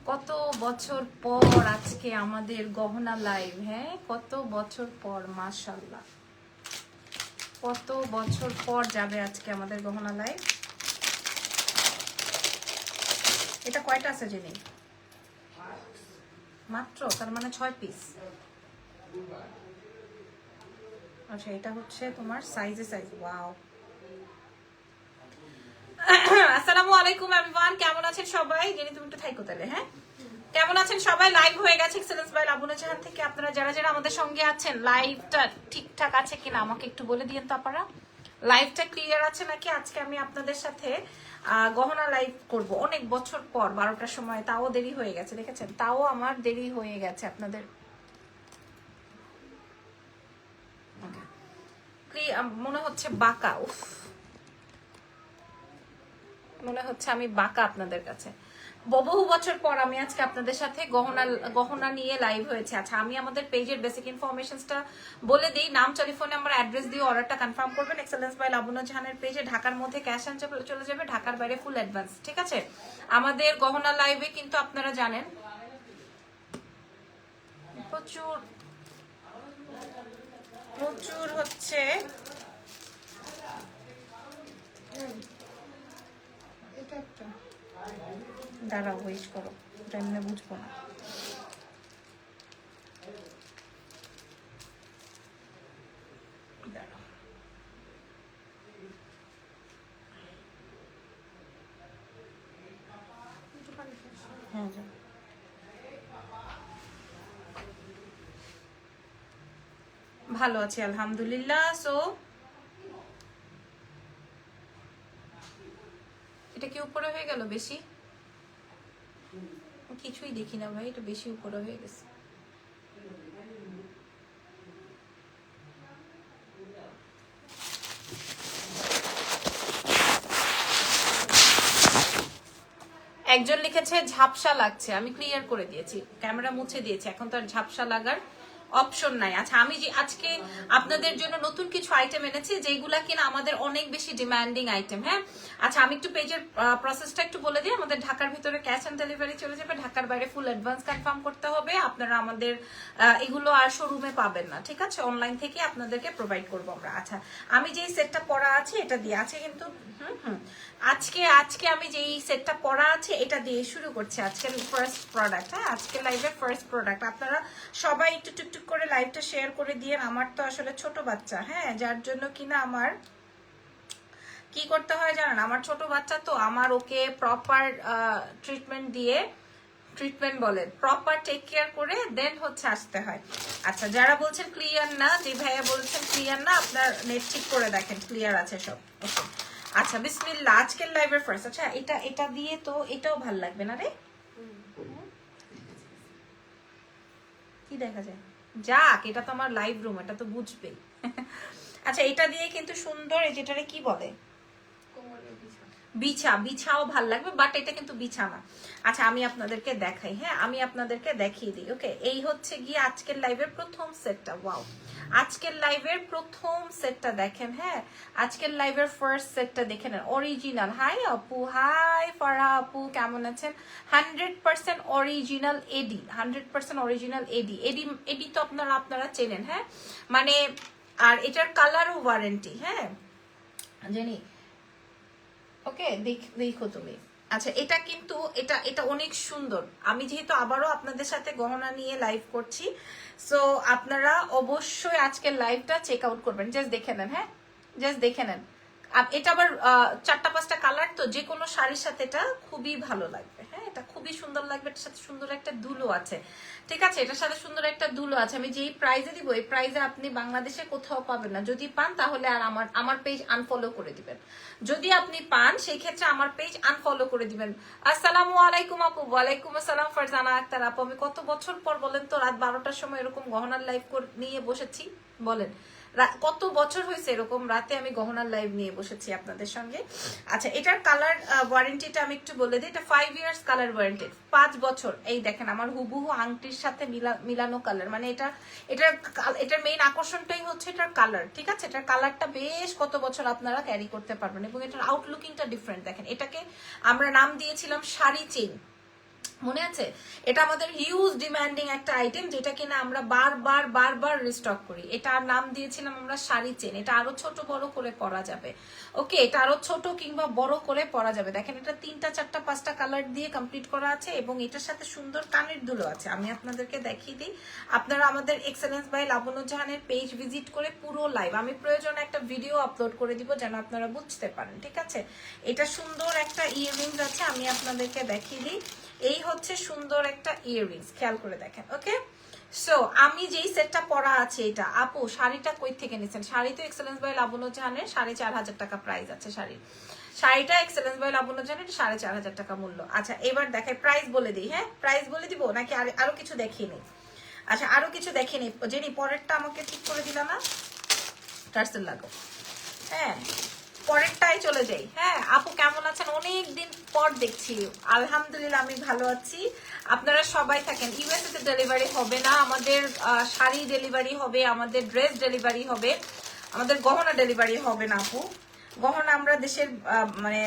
কত বছর পর আজকে আমাদের গহনা লাইভ। হ্যাঁ, কত বছর পর, মাশাআল্লাহ কত বছর পর যাবে আজকে আমাদের গহনা লাইভ। এটা কয়টা আছে জেনে? মাত্র, তার মানে 6 পিস। আচ্ছা, এটা হচ্ছে তোমার সাইজে সাইজ। ওয়াও, আসসালামু আলাইকুম এভরিওয়ান, কেমন আছেন সবাই? জেনে তুমি একটু থাইকো তাহলে। হ্যাঁ, কেমন আছেন সবাই? লাইভ হয়ে গেছে এক্সেলেন্স বাই লাবুনা জাহান থেকে। আপনারা যারা যারা আমাদের সঙ্গে আছেন, লাইভটা ঠিকঠাক আছে কিনা আমাকে একটু বলে দিয়েন তো আপনারা। লাইভটা ক্লিয়ার আছে নাকি? আজকে আমি আপনাদের সাথে গহনা লাইভ করব অনেক বছর পর 12টার সময়। তাও দেরি হয়ে গেছে, দেখেছেন? তাও আমার দেরি হয়ে গেছে আপনাদের। মনে হচ্ছে বাঁকা, উফ, মনে হচ্ছে আমি বাঁকা আপনাদের কাছে। বহু বছর পর আমি আজকে আপনাদের সাথে গহনা নিয়ে লাইভ হয়েছে। আচ্ছা, আমি আমাদের পেজের বেসিক ইনফরমেশনসটা বলে দিই। নাম, টেলিফোন নাম্বার, অ্যাড্রেস দিয়ে অর্ডারটা কনফার্ম করবেন। এক্সেলেন্স বাই লাবুনা জাহানের পেজে ঢাকার মধ্যে ক্যাশ অন চলে যাবে, ঢাকার বাইরে ফুল অ্যাডভান্স। ঠিক আছে? আমাদের গহনা লাইভে কিন্তু আপনারা জানেন প্রচুর প্রচুর হচ্ছে এটা একটা, দাঁড়াও ওয়েট করো, এটা এমনি বুঝবো না। দাঁড়াও, হ্যাঁ যাও। ভালো আছি আলহামদুলিল্লাহ। সো এটা কি উপরে হয়ে গেল বেশি? কিছুই দেখি না ভাই, এটা বেশি উপরে হয়ে গেছে। একজন লিখেছে ঝাপসা লাগছে, আমি ক্লিয়ার করে দিয়েছি, ক্যামেরা মুছে দিয়েছি, এখন তো আর ঝাপসা লাগার অপশন নাই। আচ্ছা, আমি যে আজকে আপনাদের জন্য নতুন কিছু আইটেম এনেছি যেগুলা কিনা আমাদের অনেক বেশি ডিমান্ডিং আইটেম। হ্যাঁ, আচ্ছা, আমি একটু পেজের প্রসেসটা একটু বলে দিই। আমাদের ঢাকার ভিতরে ক্যাশ অন ডেলিভারি চলে যাবে, ঢাকার বাইরে ফুল অ্যাডভান্স কনফার্ম করতে হবে। আপনারা আমাদের এগুলো আর শোরুমে পাবেন না, ঠিক আছে? অনলাইন থেকে আপনাদেরকে প্রোভাইড করবো আমরা। আচ্ছা, আমি যেই সেটটা পরা আছে এটা দিয়ে আছে কিন্তু আজকে আমি যেই সেটটা পরা আছে এটা দিয়ে শুরু করছি আজকের ফার্স্ট প্রোডাক্ট। হ্যাঁ, আজকের লাইভের ফার্স্ট প্রোডাক্ট। আপনারা সবাই একটু টুকটুক করে লাইভটা শেয়ার করে দিয়ে। আমার তো আসলে ছোট বাচ্চা, হ্যাঁ, যার জন্য কিনা আমার কি করতে হয় জানেন? আমার ছোট বাচ্চা তো, আমার ওকে প্রপার ট্রিটমেন্ট দিয়ে, ট্রিটমেন্ট বলেন, প্রপার টেক কেয়ার করে দেন হচ্ছে আসতে হয়। আচ্ছা, যারা বলছেন ক্লিয়ার না, যে ভাইয়া বলছেন ক্লিয়ার না, আপনার নেট ঠিক করে দেখেন, ক্লিয়ার আছে সব। ওকে, আচ্ছা, বিসমিল্লাহ। আজকের লাইভের ফার্স্ট। আচ্ছা, এটা দিয়ে তো এটাও ভাল লাগবে না রে? কি দেখা যায়? যাক, এটা তো আমার লাইভ রুম, এটা তো বুঝবেই। আচ্ছা, এটা দিয়ে কিন্তু সুন্দর, যেটারে কি বলে, বিছাও ভাল লাগবে, বাট এটা কিন্তু বিছা না। আচ্ছা, আমি আপনাদেরকে দেখাই। হ্যাঁ, আমি আপনাদেরকে দেখিয়ে দিই। ওকে, এই হচ্ছে গিয়ে আজকের লাইভের প্রথম সেটটা। ওয়াও, আজকের লাইভের প্রথম সেটটা দেখেন। হ্যাঁ, আজকের লাইভের ফার্স্ট সেটটা দেখে নেন, অরিজিনাল। হাই আপু, হাই ফারহা আপু, কেমন আছেন? 100% অরিজিনাল এডি, 100% অরিজিনাল এডি। এডি তো আপনারা চেনেন। হ্যাঁ, মানে, আর এটার কালারও ওয়ারেন্টি। হ্যাঁ, জানি। ওকে, দেখো তুমি। আচ্ছা, এটা কিন্তু এটা অনেক সুন্দর। আমি যেহেতু আবারও আপনাদের সাথে গহনা নিয়ে লাইভ করছি, সো আপনারা অবশ্যই আজকের লাইভটা চেক আউট করবেন। জাস্ট দেখে নেন। হ্যাঁ, জাস্ট দেখে নেন। এটা আবার 4-5টা কালার, তো যে কোনো শাড়ির সাথে এটা খুবই ভালো লাগবে। হ্যাঁ, এটা খুবই সুন্দর লাগবে। এটার সাথে সুন্দর একটা দুলো আছে, ঠিক আছে? এটার সাথে সুন্দর একটা দুলো আছে। আমি যেই প্রাইজে দিব, এই প্রাইজে আপনি বাংলাদেশে কোথাও পাবেন না। যদি পান তাহলে আর আমার পেজ আনফলো করে দিবেন। যদি আপনি পান সেই ক্ষেত্রে আমার পেজ আনফলো করে দিবেন। আসসালামু আলাইকুম আপু। ওয়ালাইকুম আসসালাম ফারজানা আক্তার আপু। আমি কত বছর পর বলেন তো রাত 12টার সময় এরকম গহনার লাইভ নিয়ে বসেছি, বলেন? কত বছর হয়েছে এরকম রাতে আমি গহনার লাইভ নিয়ে বসেছি আপনাদের সঙ্গে। আচ্ছা, এটার কালার ওয়ারেন্টিটা আমি একটু বলে দিই। এটা 5 ইয়ার্স কালার ওয়ারেন্টি, 5 বছর। এই দেখেন, আমার হুবহু আংটির সাথে মিলানো কালার। মানে এটার মেইন আকর্ষণটাই হচ্ছে এটার কালার, ঠিক আছে? এটার কালারটা বেশ কত বছর আপনারা ক্যারি করতে পারবেন, এবং এটার আউটলুকিংটা ডিফারেন্ট। দেখেন, এটাকে আমরা নাম দিয়েছিলাম শাড়ি চেইন। মনে আছে? এটা আমাদের হিউজ ডিমান্ডিং একটা আইটেম, যেটা কিনা আমরা বারবার রিস্টক করি। এটার নাম দিয়েছিলাম আমরা শাড়ি চেন। এটা আরো ছোট বড় করে পরা যাবে, ওকে? এটা আরো ছোট কিংবা বড় করে পরা যাবে। দেখেন এটা 3টা 4টা 5টা কালার দিয়ে কমপ্লিট করা আছে এবং এটার সাথে সুন্দর কানের দুলো আছে। আমি আপনাদেরকে দেখিয়ে দিই। আপনারা আমাদের এক্সেলেন্স বাই লাবণ্য জাহানের পেজ ভিজিট করে পুরো লাইভ, আমি প্রয়োজনে একটা ভিডিও আপলোড করে দিব যেন আপনারা বুঝতে পারেন, ঠিক আছে? এটা সুন্দর একটা ইয়াররিংস আছে, আমি আপনাদেরকে দেখিয়ে দিই। এই হচ্ছে সুন্দর একটা ইয়াররিংস, খেয়াল করে দেখেন, ওকে? সো আমি যেই সেটটা পরা আছে, এটা আপু শাড়িটা কই থেকে নিছেন? শাড়ি তো এক্সেলেন্স বাই লাবণ্য জাহানের 4,500 টাকা প্রাইস আছে শাড়িটা এক্সেলেন্স বাই লাবণ্য জাহানের 4,500 টাকা মূল্য। আচ্ছা এবার দেখাই, প্রাইস বলে দিই। হ্যাঁ, প্রাইস বলে দিব নাকি আরো কিছু দেখিয়ে নিই? আচ্ছা আরো কিছু দেখিয়ে নিই। জেনি পরেরটা আমাকে ঠিক করে দিলা না, টার্সেল লাগো। হ্যাঁ, পরেরটাই চলে যাই। হ্যাঁ আপু কেমন আছেন? অনেক দিন পর দেখছি। আলহামদুলিল্লাহ আমি ভালো আছি। আপনারা সবাই থাকেন। ইউএসএ তে ডেলিভারি হবে না, আমাদের শাড়ি ডেলিভারি হবে, আমাদের ড্রেস ডেলিভারি হবে, আমাদের গহনা ডেলিভারি হবে না আপু। গহনা আমরা দেশের মানে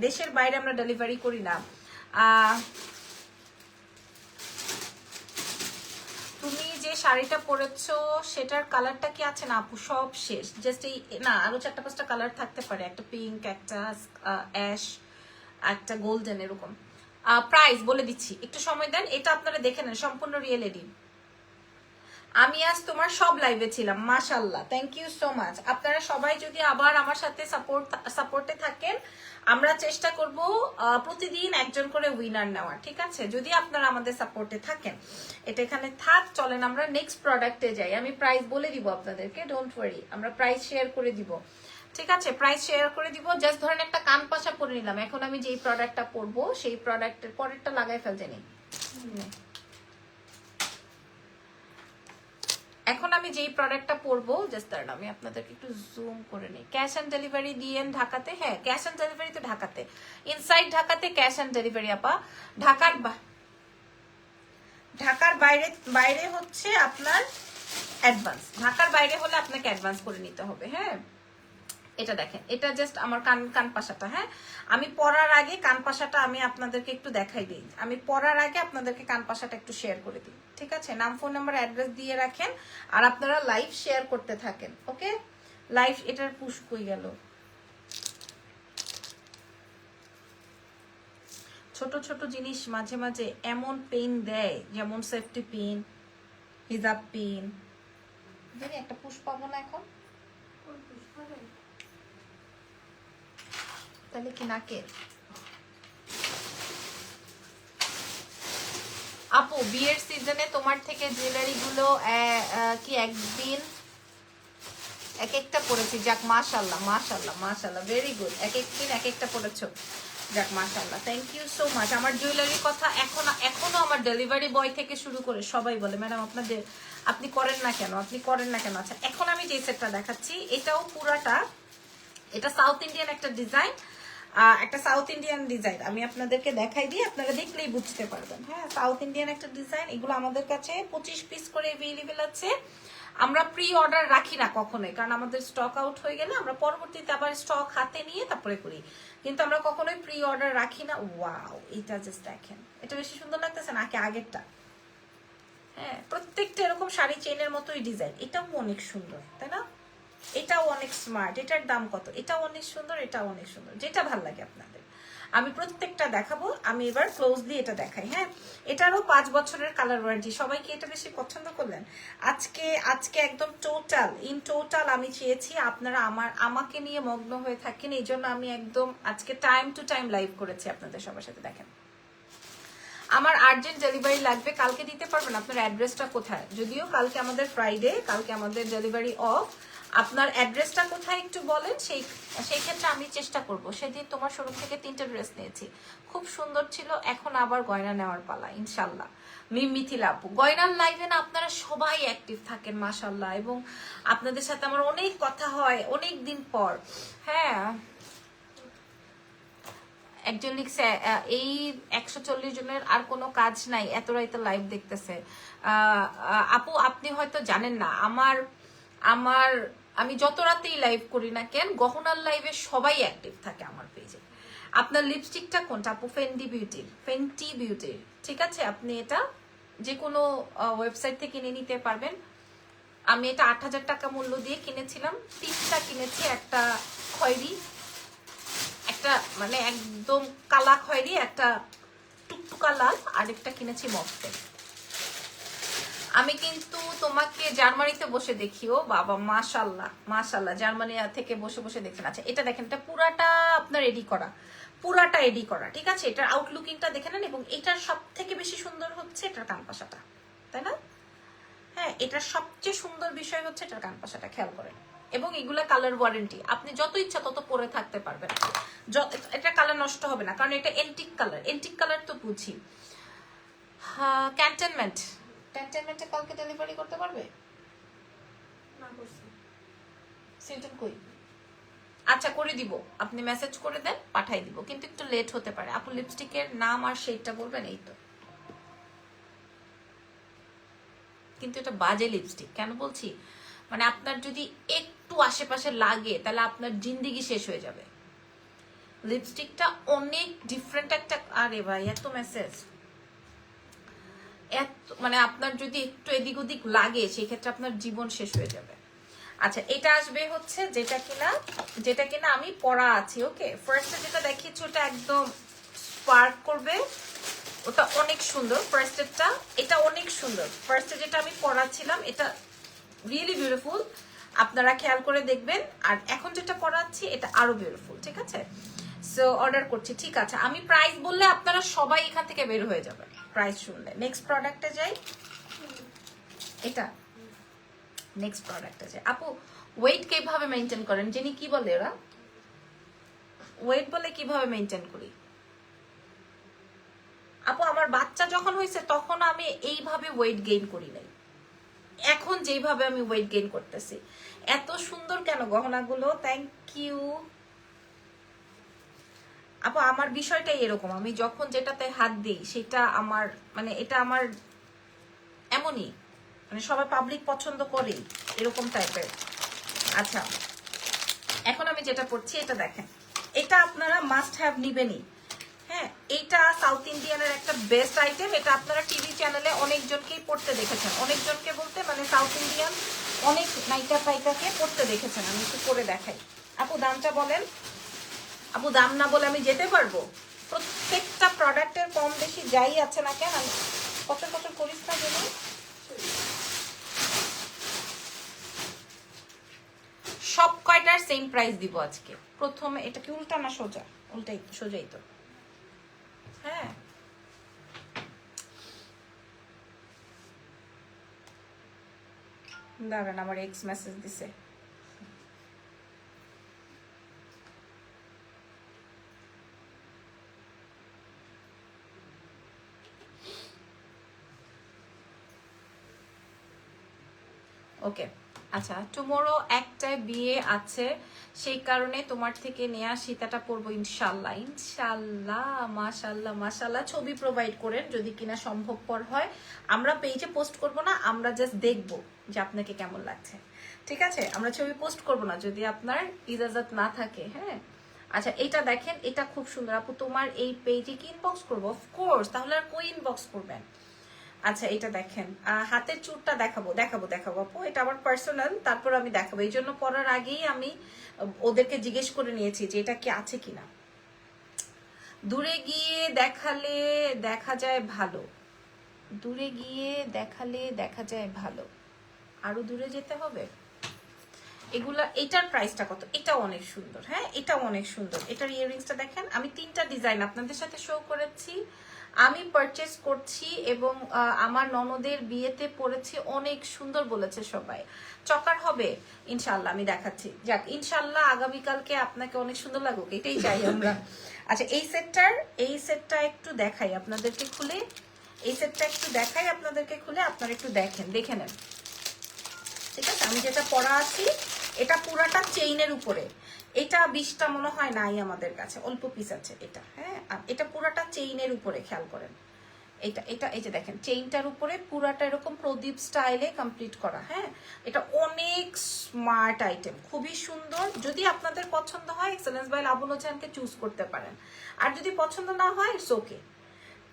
দেশের বাইরে আমরা ডেলিভারি করি না। তুমি যে শাড়িটা পরেছো সেটার কালারটা কি আছে? না আপু সব শেষ, জাস্ট এই না, আরো 4টা 5টা কালার থাকতে পারে, একটা পিঙ্ক, একটা অ্যাশ, একটা গোল্ডেন, এরকম। প্রাইস বলে দিচ্ছি, একটু সময় দেন, এটা আপনারা দেখে নেন, সম্পূর্ণ রিয়েল এডি। আমি আজ তোমার সব লাইভে ছিলাম, মাশাআল্লাহ, থ্যাংক ইউ সো মাচ। আপনারা সবাই যদি আবার আমার সাথে সাপোর্টে থাকেন, আমরা চেষ্টা করব প্রতিদিন একজন করে উইনার নেওয়ার, ঠিক আছে? যদি আপনারা আমাদের সাপোর্টে থাকেন। এটা এখানে থাক, চলেন আমরা নেক্সট প্রোডাক্টে যাই। আমি প্রাইস বলে দিব আপনাদেরকে, ডোন্ট ওয়ারি, আমরা প্রাইস শেয়ার করে দিব, ঠিক আছে? প্রাইস শেয়ার করে দিব। জাস্ট ধরেন একটা কান পাশা পরে নিলাম, এখন আমি যেই প্রোডাক্টটা পরবো সেই প্রোডাক্টের পরেরটা লাগাই ফেলতে নেই। এখন আমি যেই প্রোডাক্টটা পরবো, জাস্ট দাঁড়ান আমি আপনাদেরকে একটু জুম করে নিই। ক্যাশ অন ডেলিভারি দিয়েন ঢাকাতে? হ্যাঁ, ক্যাশ অন ডেলিভারি তো ঢাকাতে, ইনসাইড ঢাকাতে ক্যাশ অন ডেলিভারি আপা। ঢাকার বাইরে হচ্ছে আপনার অ্যাডভান্স, ঢাকার বাইরে হলে আপনাকে অ্যাডভান্স করে নিতে হবে। হ্যাঁ, এটা দেখেন, এটা জাস্ট আমার কান পাশাটা। হ্যাঁ, আমি পরার আগে কান পাশাটা আমি আপনাদেরকে একটু দেখাই দিই। আমি পরার আগে আপনাদেরকে কান পাশাটা একটু শেয়ার করে দিই, ঠিক আছে? নাম, ফোন নাম্বার, অ্যাড্রেস দিয়ে রাখেন আর আপনারা লাইভ শেয়ার করতে থাকেন, ওকে? লাইভ, এটার পুশ কই গেল? ছোট ছোট জিনিস মাঝে মাঝে এমন পেইন দেয়, যেমন সেফটি পিন, হিজাব পিন। জানি একটা পুশ পাবো না এখন, তাহলে কি নাকে? আপু বিয়ের সিজনে তোমার থেকে জুয়েলারি গুলো কি একদিন এক একটা পরেছি, যাক মাশাআল্লাহ মাশাআল্লাহ মাশাআল্লাহ, ভেরি গুড। এক একদিন এক একটা পরেছো, যাক মাশাআল্লাহ, থ্যাংক ইউ সো মাচ। আমার জুয়েলারির কথা এখনো আমার ডেলিভারি বয় থেকে শুরু করে সবাই বলে, ম্যাডাম আপনাদের আপনি করেন না কেন, আপনি করেন না কেন? আচ্ছা এখন আমি যে সেটটা দেখাচ্ছি, এটাও পুরাটা, এটা সাউথ ইন্ডিয়ান একটা ডিজাইন, একটা সাউথ ইন্ডিয়ান ডিজাইন আমি আপনাদেরকে দেখাই দিই, আপনারা দেখলেই বুঝতে পারবেন। হ্যাঁ, সাউথ ইন্ডিয়ান একটা ডিজাইন। এগুলো আমাদের কাছে 25 পিস করে অ্যাভেলেবেল আছে। আমরা প্রি অর্ডার রাখি না কখনোই, কারণ আমাদের স্টক আউট হয়ে গেলে আমরা পরবর্তীতে আবার স্টক হাতে নিয়ে তারপরে করি, কিন্তু আমরা কখনোই প্রি অর্ডার রাখি না। ওয়াও, এটা জাস্ট দেখেন, এটা বেশি সুন্দর লাগতেছে নাকি আগেরটা? হ্যাঁ, প্রত্যেকটা এরকম শাড়ি চেইনের মতোই ডিজাইন। এটাও অনেক সুন্দর, তাই না? এটাও অনেক স্মার্ট। এটার দাম কত? এটাও অনেক সুন্দর, এটাও অনেক সুন্দর, যেটা ভাল লাগে আপনাদের। আমি প্রত্যেকটা দেখাবো। আমি এবার ক্লোজলি এটা দেখাই। হ্যাঁ, এটারও 5 বছরের কালার ওয়ারেন্টি। সবাই কি এটা বেশি পছন্দ করলেন? আজকে একদম টোটাল আমি চেয়েছি আপনারা আমাকে নিয়ে মগ্ন হয়ে থাকেন, এই জন্য আমি একদম আজকে টাইম টু টাইম লাইভ করেছি আপনাদের সবার সাথে। দেখেন, আমার আর্জেন্ট ডেলিভারি লাগবে, কালকে দিতে পারবেন? আপনার অ্যাড্রেসটা কোথায়? যদিও কালকে আমাদের ফ্রাইডে, কালকে আমাদের ডেলিভারি অফ। আপনার অ্যাড্রেসটা কোথায় একটু বলেন, সেই ক্ষেত্রে আমি চেষ্টা করব। সেদিন তোমার শোরুম থেকে 3টে ড্রেস নিয়েছি, খুব সুন্দর ছিল। এখন আবার গয়না নেওয়ার পালা ইনশাল্লাহ। মিথিলা আপু, গয়নার লাইভে না আপনারা সবাই অ্যাক্টিভ থাকেন মাশাল্লাহ, এবং আপনাদের সাথে আমার অনেক কথা হয় অনেক দিন পর। হ্যাঁ, একজন লিখছে এই 140 জনের আর কোনো কাজ নাই, এত রাইতে লাইভ দেখতেছে। আপু আপনি হয়তো জানেন না, আমি যত রাতেই লাইভ করি না কেন, গহনার লাইভে সবাই অ্যাক্টিভ থাকে আমার পেজে। আপনার লিপস্টিকটা কোনটা আপু? ফেন্টি বিউটির, ঠিক আছে? আপনি এটা যে কোনো ওয়েবসাইট থেকে কিনে নিতে পারবেন। আমি এটা ৮,০০০ টাকা মূল্য দিয়ে কিনেছিলাম। 3টা কিনেছি, একটা খয়েরি, একটা মানে একদম কালা খয়েরি, একটা টুকটুকা লাল, আরেকটা কিনেছি মফতে। আমি কিন্তু তোমাকে জার্মানিতে বসে দেখিও বাবা, মাশাল্লাহ মাশাল্লাহ, জার্মানি থেকে বসে বসে দেখছেন। আচ্ছা এটা দেখেন, এটা পুরাটা আপনার রেডি করা, পুরাটা রেডি করা, ঠিক আছে? এটার আউটলুকিংটা দেখে নেন। এবং এটার সব থেকে বেশি সুন্দর হচ্ছে এটার কানপাশাটা, তাই না? হ্যাঁ, এটার সবচেয়ে সুন্দর বিষয় হচ্ছে এটার কানপাশাটা, খেয়াল করেন। এবং এগুলা কালার ওয়ারেন্টি, আপনি যত ইচ্ছা তত পরে থাকতে পারবেন, এটা কালার নষ্ট হবে না, কারণ এটা এন্টিক কালার। এন্টিক কালার তো বুঝি। ক্যান্টনমেন্টে কালকে ডেলিভারি করতে পারবে? সিলটন কই? আচ্ছা করে দিব, আপনি মেসেজ করে দেন, পাঠাই দিব, কিন্তু একটু লেট হতে পারে। আপু লিপস্টিকের নাম আর শেডটা বলবেন? এই তো, কিন্তু এটা বাজে লিপস্টিক। কেন বলছি? মানে আপনার যদি একটু আশেপাশে লাগে তাহলে আপনার জিন্দিগি শেষ হয়ে যাবে। লিপস্টিকটা অনেক ডিফারেন্ট একটা। আরে ভাই এত মেসেজ, এত মানে আপনার যদি একটু এদিক ওদিক লাগে সেই ক্ষেত্রে আপনার জীবন শেষ হয়ে যাবে। আচ্ছা এটা আসবে হচ্ছে যেটা কিনা আমি পরা আছি। ওকে, ফার্স্টে যেটা দেখিয়েছি ওটা একদম স্পার্ক করবে, ওটা অনেক সুন্দর। ফার্স্টেরটা এটা অনেক সুন্দর। ফার্স্টে যেটা আমি পরাচ্ছিলাম এটা রিয়েলি বিউটিফুল, আপনারা খেয়াল করে দেখবেন। আর এখন যেটা পরাচ্ছি এটা আরো বিউটিফুল, ঠিক আছে? সো অর্ডার করছি, ঠিক আছে? আমি প্রাইস বললে আপনারা সবাই এখান থেকে বের হয়ে যাবে প্রাইস শুনলে। নেক্সট প্রোডাক্টে যাই, এটা নেক্সট প্রোডাক্টে যাই। আপু ওয়েট কিভাবে মেনটেন করেন? যিনি কি বলে ওরা ওয়েট বলে কিভাবে মেনটেন করি? আপু আমার বাচ্চা যখন হয়েছে তখন আমি এইভাবে ওয়েট গেইন করি নাই, এখন যেভাবে আমি ওয়েট গেইন করতেছি। এত সুন্দর কেন গহনাগুলো, থ্যাংক ইউ আপু। আমার বিষয়টাই এরকম, আমি যখন যেটাতে হাত দিই সেটা আমার মানে এটা আমার এমনই, মানে সবাই পাবলিক পছন্দ করেই এরকম টাইপের। আচ্ছা এখন আমি যেটা পড়ছি এটা দেখেন, এটা আপনারা মাস্ট হ্যাভ নিবেনই। হ্যাঁ, এইটা সাউথ ইন্ডিয়ানের একটা বেস্ট আইটেম। এটা আপনারা টিভি চ্যানেলে অনেকজনকেই পড়তে দেখেছেন, অনেকজনকে বলতে মানে সাউথ ইন্ডিয়ান অনেক নায়িকা ফাইকাকে পড়তে দেখেছেন। আমি একটু করে দেখাই। আপু দামটা বলেন। আপু দাম না বলে আমি যেতে পারবো? প্রত্যেকটা প্রোডাক্টের কম বেশি যাই আছে না কেন, আমি কচর কচর করিস না যেন। সব কয়টার সেম প্রাইস দিব আজকে। প্রথমে এটা কি উল্টা না সোজা? উল্টাই, সোজাই তো। হ্যাঁ দাঁড়ান, আমার এক্স মেসেজ দিছে। ওকে আচ্ছা, টুমোরো একটায় বিয়ে আছে, সেই কারণে তোমার থেকে নেয়া সীতাটা পরবো ইনশাল্লাহ। ইনশাল্লাহ, মাশাল্লাহ মাশাল্লাহ। ছবি প্রোভাইড করেন যদি কিনা সম্ভবপর হয়। আমরা পেজে পোস্ট করব না, আমরা জাস্ট দেখব যে আপনাকে কেমন লাগছে, ঠিক আছে? আমরা ছবি পোস্ট করব না যদি আপনার ইজাজত না থাকে। হ্যাঁ আচ্ছা এটা দেখেন, এটা খুব সুন্দর। আপু তোমার এই পেজে কি ইনবক্স করবো? অফকোর্স, তাহলে আর কই ইনবক্স করবেন? আচ্ছা এটা দেখেন, হাতের চুরটা দেখাবো দেখাবো দেখাবো আপু, এটা আমার পার্সোনাল, তারপর আমি দেখাবো। এই জন্য পরার আগেই আমি ওদেরকে জিজ্ঞেস করে নিয়েছি যে এটা কি আছে কিনা। দূরে গিয়ে দেখালে দেখা যায় ভালো, দূরে গিয়ে দেখালে দেখা যায় ভালো, আরো দূরে যেতে হবে। এগুলা, এটার প্রাইসটা কত? এটাও অনেক সুন্দর। হ্যাঁ এটাও অনেক সুন্দর। এটার ইয়াররিংসটা দেখেন, আমি 3টা ডিজাইন আপনাদের সাথে শো করেছি, আমি পারচেজ করছি এবং আমার ননদের বিয়েতে পরেছি, অনেক সুন্দর বলেছে সবাই। চকার হবে ইনশাল্লাহ, আমি দেখাচ্ছি। যাক ইনশাল্লাহ আগামীকালকে আপনাকে অনেক সুন্দর লাগুক, এটাই চাই আমরা। আচ্ছা এই সেটটা একটু দেখাই আপনাদেরকে খুলে, এই সেটটা একটু দেখাই আপনাদেরকে খুলে, আপনারা একটু দেখে নেন, ঠিক আছে? আমি যেটা পরা আছি এটা পুরাটা চেইনের উপরে, এটা 20টা মনে হয় নাই আমাদের কাছে, অল্প পিস আছে এটা। হ্যাঁ এটা পুরাটা চেইনের উপরে, খেয়াল করেন এটা এটা এই যে দেখেন চেইনটার উপরে পুরাটা এরকম প্রদীপ স্টাইলে কমপ্লিট করা। হ্যাঁ, এটা অনেক স্মার্ট আইটেম, খুবই সুন্দর। যদি আপনাদের পছন্দ হয় এক্সেলেন্স বাই লাবণ্যকে চুজ করতে পারেন, আর যদি পছন্দ না হয় ইটস ওকে।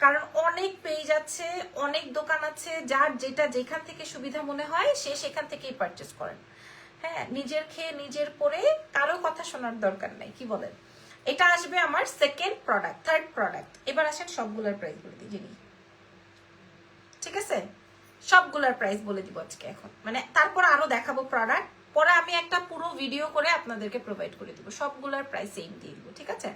কারণ অনেক পেজ আছে, অনেক দোকান আছে, যার যেটা যেখান থেকে সুবিধা মনে হয় সে সেখান থেকেই পারচেস করেন। হ্যাঁ, নিজের খেয়ে নিজের পরে কারো কথা শোনার দরকার নাই, কি বলেন? এটা আসবে আমার সেকেন্ড প্রোডাক্ট, থার্ড প্রোডাক্ট। এবার আসেন সবগুলোর প্রাইস বলে দিই যিনি, ঠিক আছে? সবগুলোর প্রাইস বলে দিব আজকে এখন, মানে তারপর আরো দেখাবো প্রোডাক্ট, পরে আমি একটা পুরো ভিডিও করে আপনাদেরকে প্রোভাইড করে দিব, সবগুলোর প্রাইস সেম দিয়ে দিব, ঠিক আছে?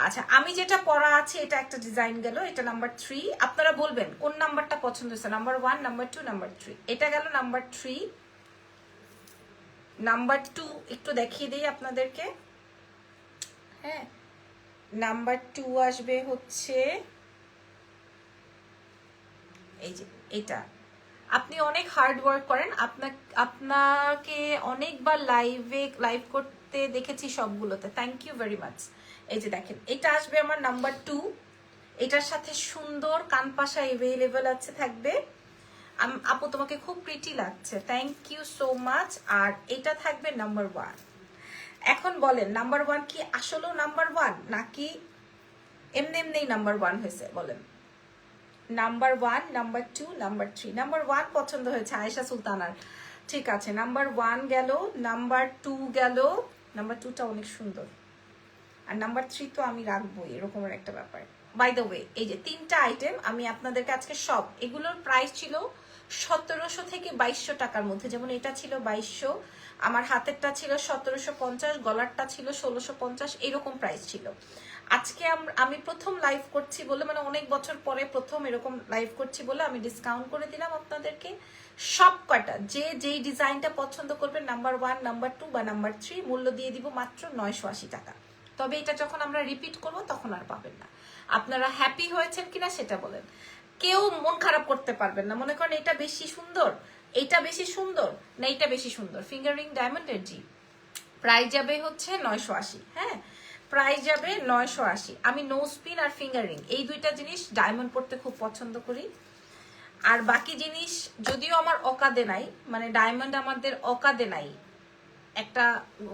আচ্ছা, আমি যেটা পরা আছে এটা একটা ডিজাইন গেল, এটা নাম্বার 3। আপনারা বলবেন কোন নাম্বারটা পছন্দ হয়েছে, নাম্বার 1, নাম্বার 2, নাম্বার 3। এটা গেল নাম্বার 3। নাম্বার 2 একটু দেখিয়ে দিই আপনাদেরকে। হ্যাঁ, নাম্বার 2 আসবে হচ্ছে এই যে এটা। আপনি অনেক হার্ড ওয়ার্ক করেন, আপনাকে অনেকবার লাইভ করতে দেখেছি সবগুলোতে, থ্যাংক ইউ ভেরি মাচ। এই যে দেখেন এটা আসবে আমার নাম্বার 2। এটার সাথে সুন্দর কানপাশা এভেলেবল আছে, থাকবে। আপু তোমাকে খুব প্রিটি লাগছে, থ্যাংক ইউ সো মাচ। আর এটা থাকবে নাম্বার 1। এখন বলেন নাম্বার 1 কি আসলেও নাম্বার 1 নাকি এমনি এমনি নাম্বার 1 হয়েছে? বলেন। Number 1, number 2, number 3। নাম্বার 1 পছন্দ হয়েছে আয়েশা সুলতানার, ঠিক আছে। নাম্বার 1 গেল, নাম্বার 2 গেল, নাম্বার 2টা অনেক সুন্দর, আর নাম্বার 3 তো আমি রাখবোই, এরকমের একটা ব্যাপার। বাই দ্য ওয়ে, এই যে 3টা আইটেম আমি আপনাদেরকে আজকে সব, এগুলোর প্রাইস ছিল 1700 থেকে 2200 টাকার মধ্যে। যেমন এটা ছিল 2200, আমার হাতেরটা ছিল 1750, গলারটা ছিল 1650, এরকম প্রাইস ছিল। আজকে আমি প্রথম লাইভ করছি বলে, মানে অনেক বছর পরে প্রথম এরকম লাইভ করছি বলে আমি ডিসকাউন্ট করে দিলাম আপনাদেরকে। সব কটা যে যেই ডিজাইনটা পছন্দ করবেন, নাম্বার 1, নাম্বার 2 বা নাম্বার 3, মূল্য দিয়ে দিব মাত্র 980 টাকা। তবে এটা যখন আমরা রিপিট করব তখন আর পাবেন না। আপনারা হ্যাপি হয়েছেন কিনা সেটা বলেন। কেউ মন খারাপ করতে পারবেন না, মনে করেন এটা বেশি সুন্দর, এইটা বেশি সুন্দর, না এইটা বেশি সুন্দর। ফিঙ্গার রিং ডায়মন্ডের জি প্রাইস যাবে হচ্ছে 980। হ্যাঁ, প্রাইস যাবে 980। আমি নো স্পিন আর ফিঙ্গার রিং এই দুইটা জিনিস ডায়মন্ড পড়তে খুব পছন্দ করি। আর বাকি জিনিস যদিও আমার অকাদে নাই, মানে ডায়মন্ড আমাদের অকাদে নাই। একটা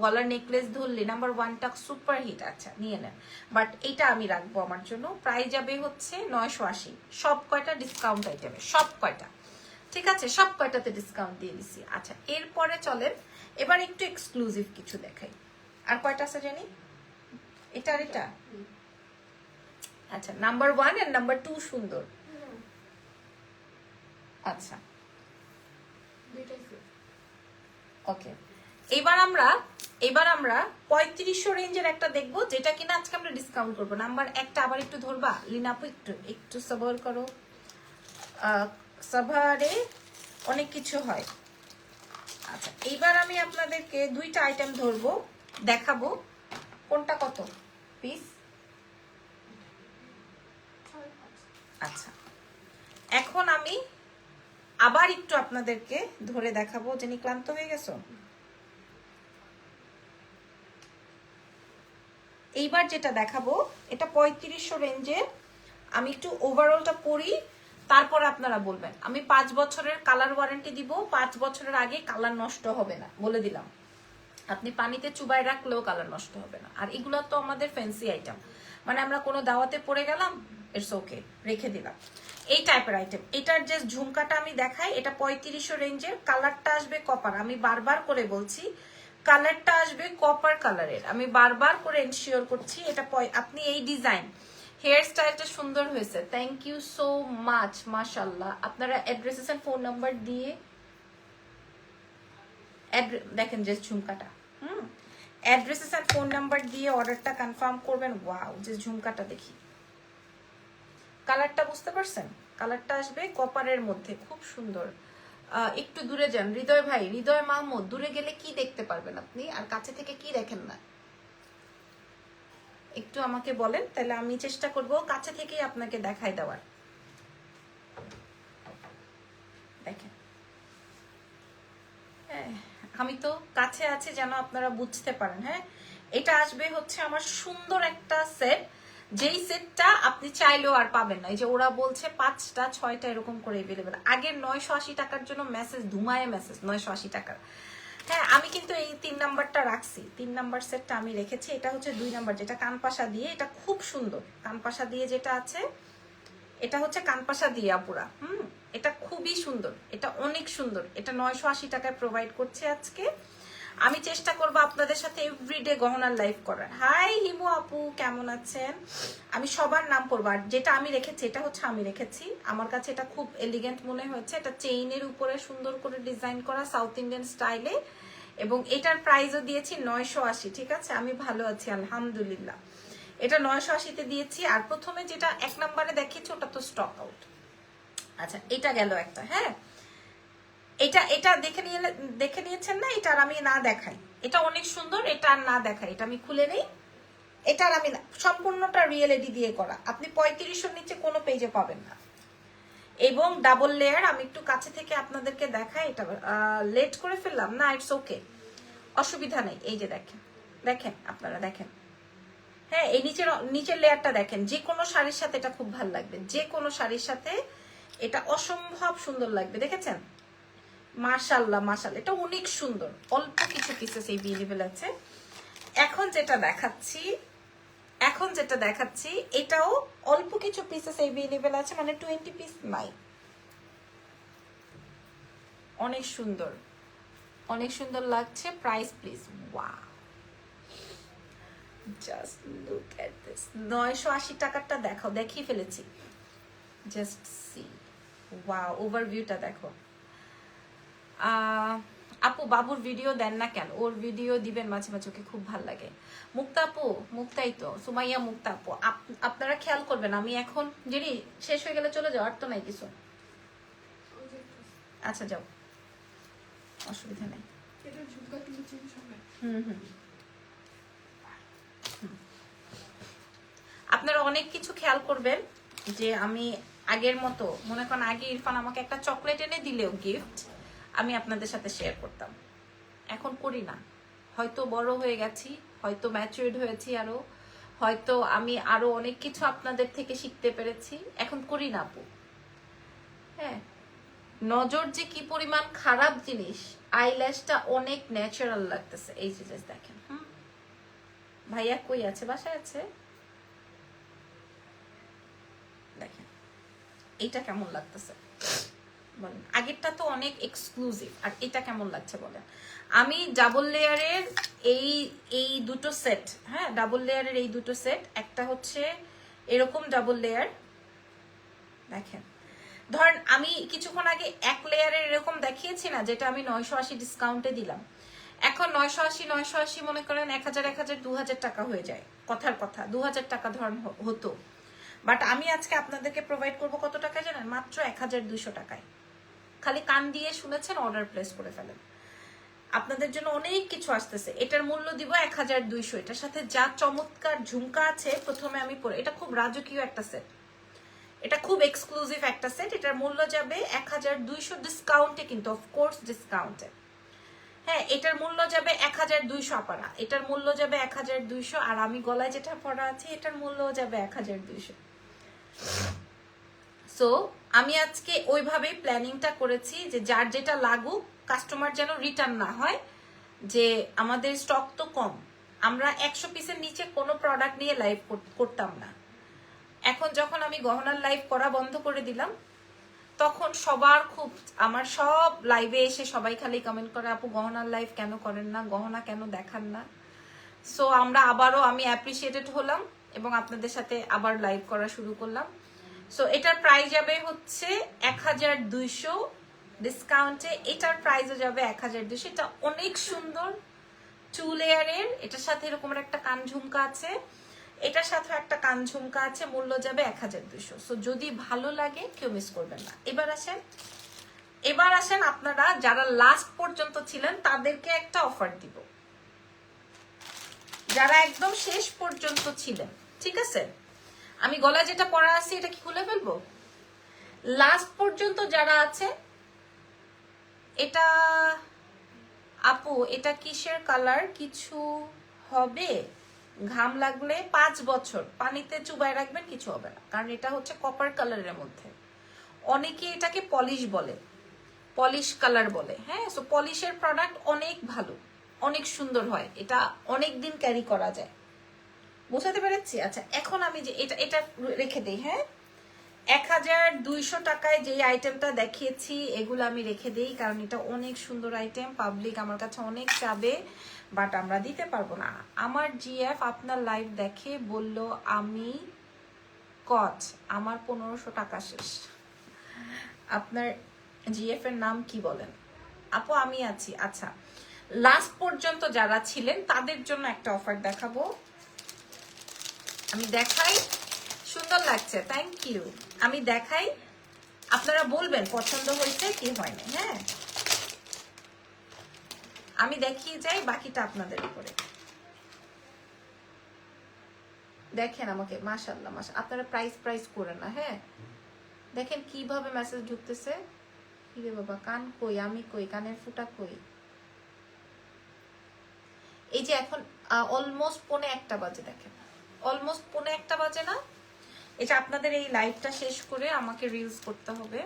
গলার নেকলেস ধরলে নাম্বার 1টা সুপার হিট, আচ্ছা নিয়ে নেন, বাট এটা আমি রাখবো আমার জন্য। প্রাইস যাবে হচ্ছে 980। সব কয়টা ডিসকাউন্ট আইটেমে, সব কয়টা, ঠিক আছে? সব কয়টাতে ডিসকাউন্ট দিয়ে দিছি। আচ্ছা, এরপরে চলেন এবার একটু এক্সক্লুসিভ কিছু দেখাই। আর কয়টা আছে জানি, এটা আর এটা। আচ্ছা, নাম্বার 1 আর নাম্বার 2 সুন্দর। আচ্ছা, ওকে। এবার আমরা 3500 রেঞ্জের একটা দেখবো, যেটা কিনা আজকে আমরা ডিসকাউন্ট করবো। নাম্বার 1টা আবার একটু ধরবা লিনা আপু, একটু একটু সবর করো, সভারে অনেক কিছু হয়। আচ্ছা, এইবার আমি আপনাদেরকে 2টা আইটেম ধরবো, দেখাবো কোনটা কত পিস। আচ্ছা, এখন আমি আবার একটু আপনাদেরকে ধরে দেখাবো, যিনি ক্লান্ত হয়ে গেছো। এইবার যেটা দেখাবো এটা 3500 রেঞ্জে। আমি একটু ওভারঅলটা পড়ি, তারপর আপনারা বলবেন। আমি 5 বছরের কালার ওয়ারেন্টি দিব, 5 বছরের আগে কালার নষ্ট হবে না, বলে দিলাম। আপনি পানিতে চুবাই রাখলেও কালার নষ্ট হবে না। আর এগুলো তো আমাদের ফ্যান্সি আইটেম, মানে আমরা কোনো দাওয়াতে পড়ে গেলাম, ইটস ওকে, রেখে দিলাম, এই টাইপের আইটেম। এটার যে ঝুমকাটা আমি দেখাই, এটা 3500 রেঞ্জের। কালারটা আসবে কপার, আমি বারবার করে বলছি কালারটা আসবে কপার কালারের, আমি বারবার করে এনশিওর করছি। এটা আপনি এই ডিজাইন, হেয়ার স্টাইলটা সুন্দর হয়েছে, থ্যাংক ইউ সো মাচ, মাশাআল্লাহ। আপনারা অ্যাড্রেসেস এন্ড ফোন নাম্বার দিয়ে দেখেন যে ঝুমকাটা, অ্যাড্রেসেস এন্ড ফোন নাম্বার দিয়ে অর্ডারটা কনফার্ম করবেন। ওয়াও, যে ঝুমকাটা দেখি, কালারটা বুঝতে পারছেন? কালারটা আসবে কপারের মধ্যে, খুব সুন্দর। একটু দূরে যান হৃদয় ভাই, হৃদয় মাহমুদ, দূরে গেলে কি দেখতে পারবেন আপনি, আর কাছে থেকে কি দেখেন না? একটু আমাকে বলেন, তাহলে আমি চেষ্টা করব কাছে থেকেই আপনাকে দেখাই দেওয়ার। দেখেন, আমি তো কাছে আছে যেন আপনারা বুঝতে পারেন। হ্যাঁ, এটা আসবে হচ্ছে আমার সুন্দর একটা সেট, যেই সেটটা আপনি চাইলেও আর পাবেন না। এই যে ওরা বলছে 5টা 6টা এরকম করে এভেলেবেল। আগের 980 টাকার জন্য মেসেজ ধুমায় মেসেজ 980 টাকার। হ্যাঁ আমি কিন্তু এই 3 নাম্বারটা রাখছি, 3 নাম্বার সেটটা আমি রেখেছি। এটা হচ্ছে 2 নাম্বার, যেটা কানপাশা দিয়ে, এটা খুব সুন্দর কানপাশা দিয়ে যেটা আছে, এটা হচ্ছে কানপাশা দিয়ে আপুরা। এটা খুবই সুন্দর, এটা অনেক সুন্দর। এটা 980 টাকায় প্রোভাইড করছে আজকে। আমি চেষ্টা করবো আপনাদের সাথে এভরিডে গহনার লাইভ করার। হাই হিমু আপু, কেমন আছেন? আমি সবার নাম পড়বো। আর যেটা আমি রেখেছি এটা হচ্ছে আমি রেখেছি, আমার কাছে এটা খুব এলিগেন্ট মনে হয়েছে। এটা চেইনের উপরে সুন্দর করে ডিজাইন করা সাউথ ইন্ডিয়ান স্টাইলে, এবং এটার প্রাইসও দিয়েছি 980। ঠিক আছে, আমি ভালো আছি আলহামদুলিল্লাহ। এটা 980-তে দিয়েছি। আর প্রথমে যেটা 1 নম্বরে দেখিয়েছি ওটা তো স্টক আউট। আচ্ছা এটা গেল একটা। হ্যাঁ এটা এটা দেখে নিয়েছেন না? এটা আর আমি না দেখাই, এটা অনেক সুন্দর, এটা আর না দেখাই, এটা আমি খুলে নেই। এটা আর আমি না, সম্পূর্ণটা রিয়েল এডি দিয়ে করা, আপনি 3500-এর নিচে কোনো পেজে পাবেন না। এবং ডাবল লেয়ার, আমি একটু কাছে থেকে আপনাদেরকে দেখাই। এটা লেট করে ফেললাম না, ইটস ওকে, অসুবিধা নেই। এই যে দেখেন, দেখেন আপনারা দেখেন। হ্যাঁ এই নিচের লেয়ারটা দেখেন, যে কোনো শাড়ির সাথে এটা খুব ভালো লাগবে, যে কোনো শাড়ির সাথে এটা অসম্ভব সুন্দর লাগবে। দেখেছেন? মাশাআল্লাহ মাশাআল্লাহ, এটা অনেক সুন্দর। অল্প কিছু পিসেস এই বিলিভেল আছে। এখন যেটা দেখাচ্ছি এটাও অল্প কিছু পিসেস এই বিলিভেল আছে, মানে 20 পিস নাই। অনেক সুন্দর, অনেক সুন্দর লাগছে। Price please, wow, just look at this. 980 টাকারটা দেখাও, দেখিয়ে ফেলেছি। জাস্ট সি, ওয়াও, ওভারভিউটা দেখো। আপু বাবুর ভিডিও দেন না কেন? ওর ভিডিও দিবেন মাঝে মাঝে, ওকে খুব ভাল লাগে। মুক্তা আপু, মুক্তাই তো, সুমাইয়া মুক্তা আপু, আপনারা খেয়াল করবেন। আমি এখন যিনি শেষ হয়ে গেলে চলে যাও, আর তো নাই কিছু। আচ্ছা যাও, অসুবিধা নেই। আপনারা অনেক কিছু খেয়াল করবেন যে আমি আগের মতো, মনে করেন আগে ইরফান আমাকে একটা চকলেট এনে দিলেও গিফট আমি আপনাদের সাথে শেয়ার করতাম, এখন করি না। হয়তো বড় হয়ে গেছি, হয়তো ম্যাচুরড হয়েছি আরো, হয়তো আমি আরো অনেক কিছু আপনাদের থেকে শিখতে পেরেছি, এখন করি না আপু। হ্যাঁ, নজর যে কি পরিমাণ খারাপ জিনিস। আইল্যাশটা অনেক ন্যাচারাল লাগতেছে, এই যে দেখেন। ভাইয়া কই আছে? বাসায় আছে। দেখেন এইটা কেমন লাগতেছে বলেন? আগেরটা তো অনেক এক্সক্লুসিভ, আর এটা কেমন লাগছে বলেন? আমি ডাবল লেয়ারের এই দুটো সেট, হ্যাঁ ডাবল লেয়ারের এই দুটো সেট, একটা হচ্ছে এরকম ডাবল লেয়ার, দেখেন। ধরেন আমি কিছুক্ষণ আগে 1 লেয়ারের এরকম দেখিয়েছি না, যেটা আমি 980 ডিসকাউন্টে দিলাম। এখন 980 মনে করেন 1000 2000 টাকা হয়ে যায়, কথার কথা 2000 টাকা ধরেন হতো। বাট আমি আজকে আপনাদেরকে প্রোভাইড করব কত টাকা জানেন? মাত্র 1200 টাকায়। খালি কান দিয়ে শুনেছেন, অর্ডার প্লেস করে ফেলেন। আপনাদের জন্য অনেক কিছু আসতেছে। এটার মূল্য দিব 1200। এটার সাথে যা চমৎকার ঝুমকা আছে, প্রথমে আমি পরে, এটা খুব রাজকীয় একটা সেট, এটা খুব এক্সক্লুসিভ একটা সেট। এটার মূল্য যাবে 1200 ডিসকাউন্টে, কিন্তু অফকোর্স ডিসকাউন্টে। হ্যাঁ এটার মূল্য যাবে 1200 আপারা, এটার মূল্য যাবে 1200। আর আমি গলায় যেটা পরা আছে এটার মূল্য যাবে 1200। সো আমি আজকে ওইভাবেই প্ল্যানিংটা করেছি যে যার যেটা লাগুক, কাস্টমার যেন রিটার্ন না হয়। যে আমাদের স্টক তো কম, আমরা 100 পিসের নিচে কোনো প্রোডাক্ট নিয়ে লাইভ করতাম না। এখন যখন আমি গহনার লাইভ করা বন্ধ করে দিলাম, তখন সবার খুব, আমার সব লাইভে এসে সবাই খালি কমেন্ট করে, আপু গহনার লাইভ কেন করেন না, গহনা কেন দেখান না। সো আমরা আবারও, আমি অ্যাপ্রিসিয়েটেড হলাম এবং আপনাদের সাথে আবার লাইভ করা শুরু করলাম। সো এটার প্রাইস যাবে হচ্ছে 1200 ডিসকাউন্টে, এটার প্রাইসও যাবে 1200। এটা অনেক সুন্দর 2 লেয়ারের, এটার সাথে এরকম একটা কান ঝুমকা আছে, এটার সাথে একটা কান ঝুমকা আছে, মূল্য যাবে 1200। সো যদি ভালো লাগে কেউ মিস করবেন না। এবার আসেন আপনারা যারা লাস্ট পর্যন্ত ছিলেন তাদেরকে একটা অফার দিব, যারা একদম শেষ পর্যন্ত ছিলেন। ঠিক আছে, আমি গলায় যেটা পরা আছে এটা কি খুলে ফেলবো? লাস্ট পর্যন্ত যারা আছে, এটা আপু এটা কিসের কালার, কিছু হবে? ঘাম লাগলে 5 বছর পানিতে চুবাই রাখবেন, কিছু হবে না, কারণ এটা হচ্ছে কপার কালারের মধ্যে। অনেকে এটাকে পলিশ বলে, পলিশ কালার বলে। হ্যাঁ, সো পলিশের প্রোডাক্ট অনেক ভালো, অনেক সুন্দর হয়, এটা অনেক দিন ক্যারি করা যায়। বোঝাতে পেরেছি? আচ্ছা, এখন আমি যে এটা এটা রেখে দিই। হ্যাঁ, 1200 টাকায় যে আইটেমটা দেখিয়েছি এগুলো আমি রেখে দিই, কারণ এটা অনেক সুন্দর আইটেম, পাবলিক আমার কাছে অনেক চাবে, বাট আমরা দিতে পারবো না। আমার জিএফ আপনার লাইভ দেখে বলল আমি কচ, আমার 1500 টাকা শেষ। আপনার জিএফ এর নাম কি বলেন? আপু আমি আছি। আচ্ছা, লাস্ট পর্যন্ত যারা ছিলেন তাদের জন্য একটা অফার দেখাবো, আমি দেখাই। সুন্দর লাগছে, থ্যাংক ইউ। আমি দেখাই, আপনারা বলবেন পছন্দ হয়েছে কি হয়নি। হ্যাঁ, আমি দেখিয়ে যাই, বাকিটা আপনাদের উপরে। দেখেন আমাকে, মাশাআল্লাহ মাশাআল্লাহ। আপনারা প্রাইস প্রাইস করেন না। হ্যাঁ, দেখেন কিভাবে মেসেজ ঢুকতেছে। কি রে বাবা, কান কই, আমি কই, কানের ফুটা কই। এই যে এখন অলমোস্ট 1:45 বাজে, দেখেন অলমোস্ট 1:45 বাজে না? এটা আপনাদের এই লাইভটা শেষ করে আমাকে রিলস করতে হবে।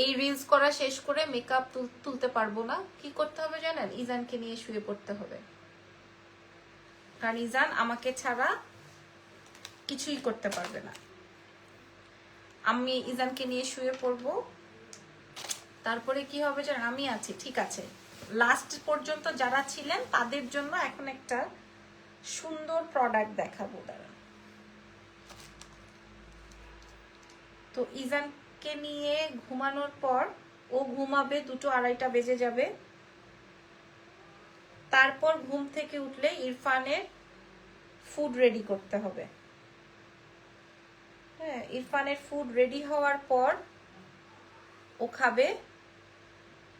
এই রিলস করা শেষ করে মেকআপ তুলতে পারবো না। কি করতে হবে জানেন? ইজানকে নিয়ে শুয়ে পড়তে হবে, কারণ ইজান আমাকে ছাড়া কিছুই করতে পারবে না। আমি ইজানকে নিয়ে শুয়ে পড়বো, তারপরে কি হবে জানেন? আমি আছি, ঠিক আছে। লাস্ট পর্যন্ত যারা ছিলেন তাদের জন্য এখন একটা সুন্দর প্রোডাক্ট দেখাবো। দাঁড়া, তো ইজানকে নিয়ে ঘুমানোর পর ও ঘুমাবে, 2-2:30 বেজে যাবে। তারপর ঘুম থেকে উঠলে ইরফানের ফুড রেডি করতে হবে। হ্যাঁ, ইরফানের ফুড রেডি হওয়ার পর ও খাবে,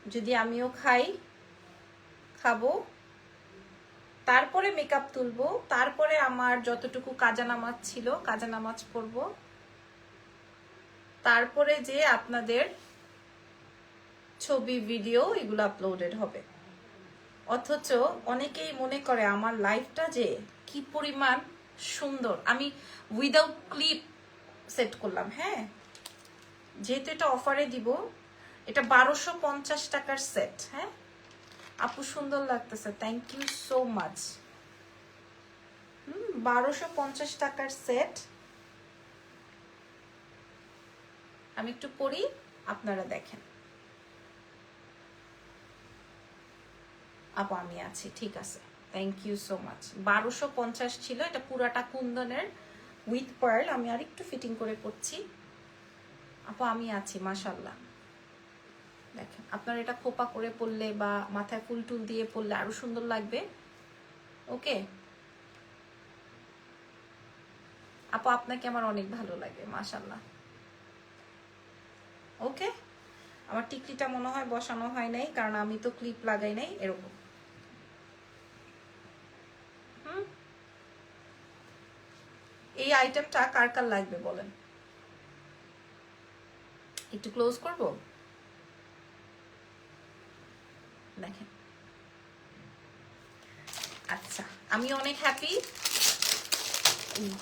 যদি আমিও খাই খাবো, তারপরে মেকআপ তুলবো, তারপরে আমার যতটুকু কাজা নামাজ ছিল কাজা নামাজ পড়বো, তারপরে যে আপনাদের ছবি ভিডিও এগুলো আপলোডেড হবে। অথচ অনেকেই মনে করে আমার লাইফটা যে কি পরিমাণ সুন্দর। আমি উইদাউট ক্লিপ সেট করলাম। হ্যাঁ, যেহেতু এটা অফারে দিব, এটা 1250 টাকার সেট। হ্যাঁ আপু, সুন্দর লাগতেছে, থ্যাংক ইউ সো মাচ। 1250 টাকার সেট। আমি একটু পরি, আপনারা দেখেন। আপু আমি আছি, ঠিক আছে, থ্যাংক ইউ সো মাচ। 1250 ছিল, এটা পুরাটা কুন্দনের উইথ পার্ল। আমি আর একটু ফিটিং করে করছি। আপু আমি আছি, মাশাআল্লাহ। দেখেন, আপনার এটা খোপা করে পরলে বা মাথায় ফুল টুল দিয়ে পরলে আরো সুন্দর লাগবে। ওকে আপু, আপনাকে আমার অনেক ভালো লাগে, মাশাআল্লাহ। ওকে, আমার টিকলিটা মনে হয় বসানো হয় নাই, কারণ আমি তো ক্লিপ লাগাই নাই। এরকম এই আইটেমটা কার কার লাগবে বলেন? একটু ক্লোজ করব। দেখেন, আচ্ছা আমি অনেক হ্যাপি।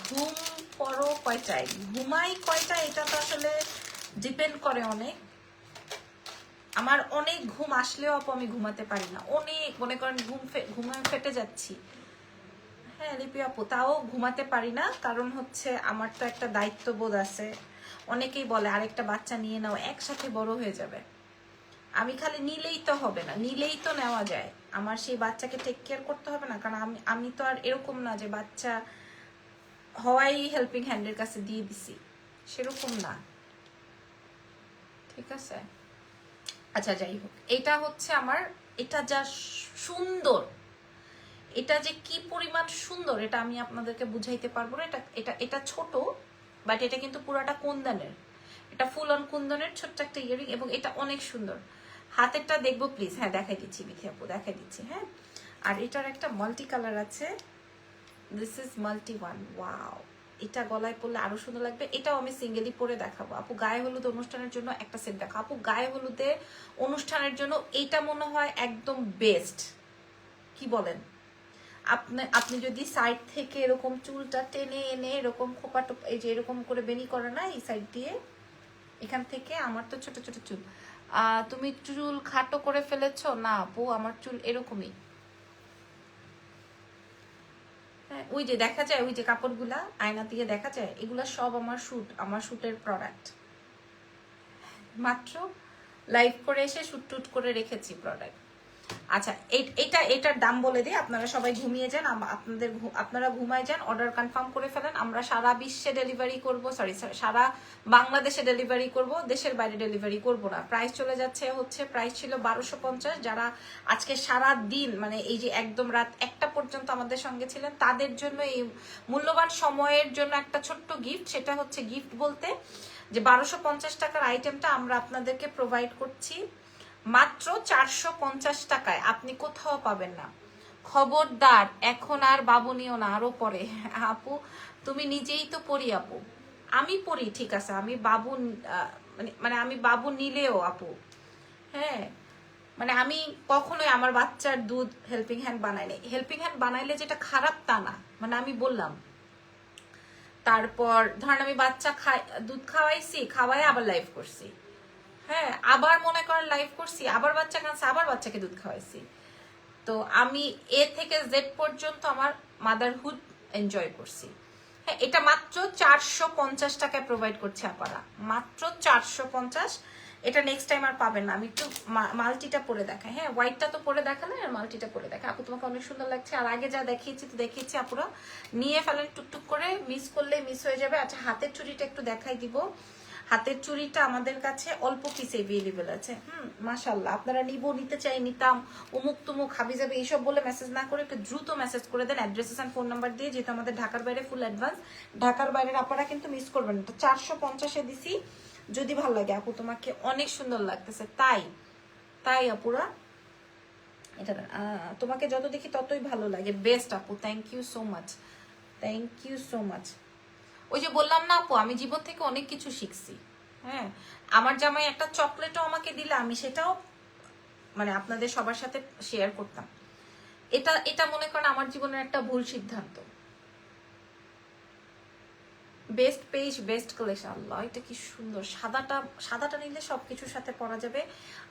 ঘুম পড়ো কয়টায়, ঘুমাই কয়টা, এটা তো আসলে ডিপেন্ড করে অনেক। আমার অনেক ঘুম আসলেও আপু আমি ঘুমাতে পারি না, অনেক মনে করেন ঘুমে ফেটে যাচ্ছি। হ্যাঁ লিপি আপু, তাও ঘুমাতে পারি না, কারণ হচ্ছে আমার তো একটা দায়িত্ববোধ আছে। অনেকেই বলে আরেকটা বাচ্চা নিয়ে নাও, একসাথে বড় হয়ে যাবে। আমি খালি নিলেই তো হবে না, নিলেই তো নেওয়া যায়, আমার সেই বাচ্চাকে টেক কেয়ার করতে হবে না। কারণ আমি তো আর এরকম না যে বাচ্চা হওয়াই হেল্পিং হ্যান্ডের কাছে দিয়ে দিছি, সেরকম না। ঠিক আছে, আচ্ছা যাই হোক, এটা হচ্ছে আমার, এটা যা সুন্দর, এটা যে কি পরিমাণ সুন্দর এটা আমি আপনাদেরকে বুঝাইতে পারবো না। এটা এটা এটা ছোট, বাট এটা কিন্তু পুরাটা কুন্দনের, এটা ফুল অন কুন্দনের ছোট্ট একটা ইয়ারিং, এবং এটা অনেক সুন্দর। হাতেরটা দেখবো প্লিজ? হ্যাঁ দেখাই দিচ্ছি বিথি আপু, দেখাই দিচ্ছি। হ্যাঁ, আর এটার একটা মাল্টি কালার আছে, this is multi one. Wow, এটা গলায় পরলে আরো সুন্দর লাগবে। এটাও আমি সিঙ্গেলি পরে দেখাবো। আপু গায়ে হলুদ অনুষ্ঠানের জন্য একটা সেট দেখো। আপু গায়ে হলুদে অনুষ্ঠানের জন্য এইটা মনে হয় একদম বেস্ট, কি বলেন? আপনি যদি সাইড থেকে এরকম চুলটা টেনে এনে এরকম খোপা এই যে এরকম করে বেনি করে না এই সাইড দিয়ে, এখান থেকে, আমার তো ছোট ছোট চুল, তুমি চুল খাটো করে ফেলেছো না আপু, আমার চুল এরকমই। হ্যাঁ, ওই যে দেখা যায়, ওই যে কাপড়গুলা আয়না দিয়ে দেখা যায়, এগুলা সব আমার শুটের প্রোডাক্ট। মাত্র লাইভ করে এসে শুট টুট করে রেখেছি প্রোডাক্ট। আচ্ছা, এটার দাম বলে দিই, আপনারা সবাই ঘুমিয়ে যান, আপনারা ঘুমায় যান, অর্ডার কনফার্ম করে ফেলেন। আমরা সারা বিশ্বে ডেলিভারি করব, সারা বাংলাদেশে ডেলিভারি করব, দেশের বাইরে ডেলিভারি করব না। প্রাইস চলে যাচ্ছে হচ্ছে, প্রাইস ছিল 1250। যারা আজকে সারা দিন মানে এই যে একদম রাত 1টা পর্যন্ত আমাদের সঙ্গে ছিলেন, তাদের জন্য এই মূল্যবান সময়ের জন্য একটা ছোট্ট গিফট। সেটা হচ্ছে গিফট বলতে যে 1250 টাকার আইটেমটা আমরা আপনাদেরকে প্রোভাইড করছি মাত্র 450 টাকায়। আপনি কোথাও পাবেন না। খবরদার এখন আর বাবু নিও না, আরো পরে। আপু তুমি নিজেই তো পড়ি আপু, আমি পড়ি ঠিক আছে, আমি বাবু মানে আমি বাবু নিলেও আপু, হ্যাঁ মানে আমি কখনোই আমার বাচ্চার দুধ হেল্পিং হ্যান্ড বানাই নাই। হেল্পিং হ্যান্ড বানাইলে যেটা খারাপ তা না, মানে আমি বললাম। তারপর ধরেন আমি বাচ্চা দুধ খাওয়াইছি, খাওয়াই আবার লাইভ করছি, হ্যাঁ আবার মনে করেন লাইভ করছি, আবার বাচ্চা কাঁদছে, আবার বাচ্চাকে দুধ খাওয়াইছি। তো আমি এ থেকে জেড পর্যন্ত আমার মাদারহুড এনজয় করছি। হ্যাঁ, এটা মাত্র 450 টাকায় প্রোভাইড করছে আপারা, মাত্র 450। এটা নেক্সট টাইম আর পাবেন না। আমি একটু মাল্টিটা পরে দেখাই, হ্যাঁ হোয়াইটটা তো পরে দেখালে, আর মাল্টিটা পরে দেখাই। আপু তোমাকে অনেক সুন্দর লাগছে, আর আগে যা দেখিয়েছি তো দেখিয়েছি, আপুরা নিয়ে ফেলেন টুকটুক করে, মিস করলে মিস হয়ে যাবে। আচ্ছা, হাতের চুড়িটা একটু দেখাই দিব। হাতের চুড়িটা আমাদের কাছে অল্প পিস এভেলেবেল আছে। মাশাআল্লাহ, আপনারা নিতে চাই, নিতাম, অমুক তুমুক হাবি যাবে এইসব বলে মেসেজ না করে একটু দ্রুত মেসেজ করে দেন অ্যাড্রেসেস এন্ড ফোন নাম্বার দিয়ে, যেহেতু আমাদের ঢাকার বাইরে ফুল অ্যাডভান্স। ঢাকার বাইরের আপনারা কিন্তু মিস করবেন না। 450-এ দিছি, যদি ভালো লাগে। আপু তোমাকে অনেক সুন্দর লাগতেছে, তাই আপুরা এটা তোমাকে যত দেখি ততই ভালো লাগে। বেস্ট আপু, thank you so much, thank you so much. ওই যে বললাম না আপু, আমি জীবন থেকে অনেক কিছু শিখছি। হ্যাঁ, আমার জামাই একটা চকলেটও আমাকে দিলে আমি সেটাও মানে আপনাদের সবার সাথে শেয়ার করতাম। এটা মনে করেন আমার জীবনের একটা ভুল সিদ্ধান্ত। Best page, best collection. Allah, এটা কি সুন্দর। সাদাটা নিলে সবকিছুর সাথে পরা যাবে।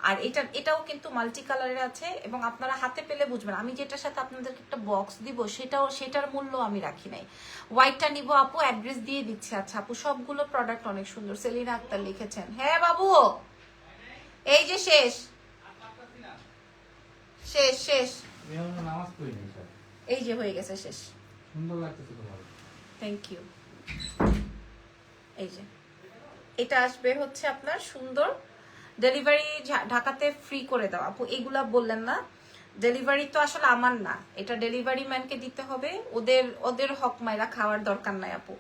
আর এটাও কিন্তু মাল্টি কালারের আছে, এবং আপনারা হাতে পেলে বুঝবেন। আমি যেটার সাথে আপনাদেরকে একটা বক্স দিব, সেটার মূল্য আমি রাখি নাই। হোয়াইটটা নিব আপু, অ্যাড্রেস দিয়ে দিচ্ছে। আচ্ছা আপু, সবগুলো প্রোডাক্ট অনেক সুন্দর। সেলিনা আক্তার লিখেছেন। হ্যাঁ বাবু, এই যে শেষ, এই যে হয়ে গেছে শেষ। সুন্দর লাগতেছে তোমার, থ্যাংক ইউ। এই যে এটা আসবে হচ্ছে আপনার সুন্দর ডেলিভারি, ঢাকাতে ফ্রি করে দাও আপু। এগুলা বললেন না, ডেলিভারি তো আসলে আমার না, এটা ডেলিভারি ম্যানকে দিতে হবে। ওদের হক মাইরা খাওয়ার দরকার নাই আপু।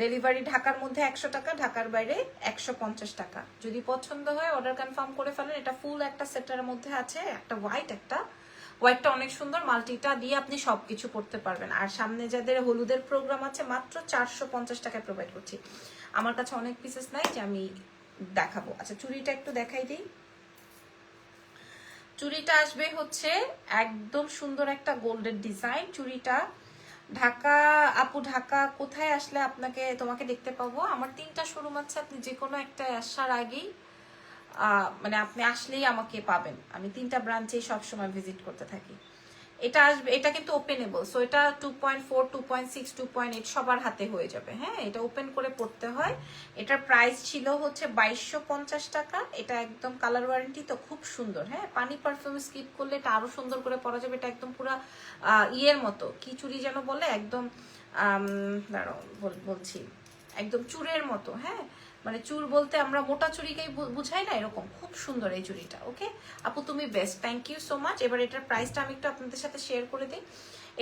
ডেলিভারি ঢাকার মধ্যে 100 টাকা, ঢাকার বাইরে 150 টাকা। যদি পছন্দ হয় অর্ডার কনফার্ম করে ফেলেন। এটা ফুল একটা সেটের মধ্যে আছে, একটা হোয়াইটটা অনেক সুন্দর। মাল্টিটা দিয়ে আপনি সবকিছু পড়তে পারবেন। আর সামনে যাদের হলুদের প্রোগ্রাম আছে, মাত্র 450 টাকায় প্রোভাইড করছি। আমার কাছে অনেক পিসেস নাই যে আমি দেখাবো। আচ্ছা, চুড়িটা একটু দেখাই দিই। চুড়িটা আসবে হচ্ছে একদম সুন্দর একটা গোল্ডের ডিজাইন। চুড়িটা ঢাকা কোথায় আসলে তোমাকে দেখতে পাবো? আমার 3টা শোরুম আছে, আপনি যে কোনো একটা আসার আগেই মানে আপনি আসলেই আমাকে পাবেন। আমি 3টা ব্রাঞ্চেই সবসময় ভিজিট করতে থাকি। এটা আসবে, এটা কিন্তু ওপেনেবল, সো এটা 2.4, 2.6, 2.8 সবার হাতে হয়ে যাবে। হ্যাঁ, এটা ওপেন করে পড়তে হয়। এটার প্রাইস ছিল হচ্ছে 2250 টাকা। এটা একদম কালার ওয়ারেন্টি, তো খুব সুন্দর। হ্যাঁ, পানি পারফিউম স্কিপ করলে এটা আরো সুন্দর করে পরা যাবে। এটা একদম পুরো ইয়ের মতো, কি চুড়ি যেন বলে, একদম দাঁড়াও বলছি, একদম চুড়ের মতো। হ্যাঁ, মানে চুর বলতে আমরা মোটা চুড়িকেই বুঝাই না, এরকম খুব সুন্দর এই চুড়িটা। ওকে আপু, তুমি best, thank you so much. এবার এটার প্রাইসটা আমি একটু আপনাদের সাথে শেয়ার করে দিই।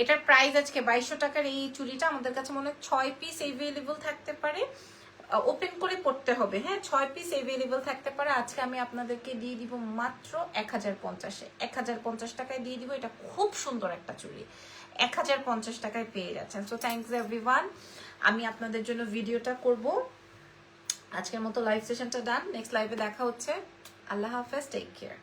এটার প্রাইস আজকে 2200 টাকার। এই চুড়িটা আমাদের কাছে মনে হয় 6 পিস এভেলেবল থাকতে পারে, ওপেন করে পড়তে হবে। হ্যাঁ, 6 পিস এভেলেবল থাকতে পারে। আজকে আমি আপনাদেরকে দিয়ে দিব মাত্র 1050-এ, 1050 টাকায় দিয়ে দিব। এটা খুব সুন্দর একটা চুড়ি, 1050 টাকায় পেয়ে যাচ্ছেন। So thanks everyone. আমি আপনাদের জন্য ভিডিওটা করব। আজকের মতো লাইভ সেশনটা ডান, নেক্সট লাইভে দেখা হচ্ছে। আল্লাহ হাফেজ, টেক কেয়ার।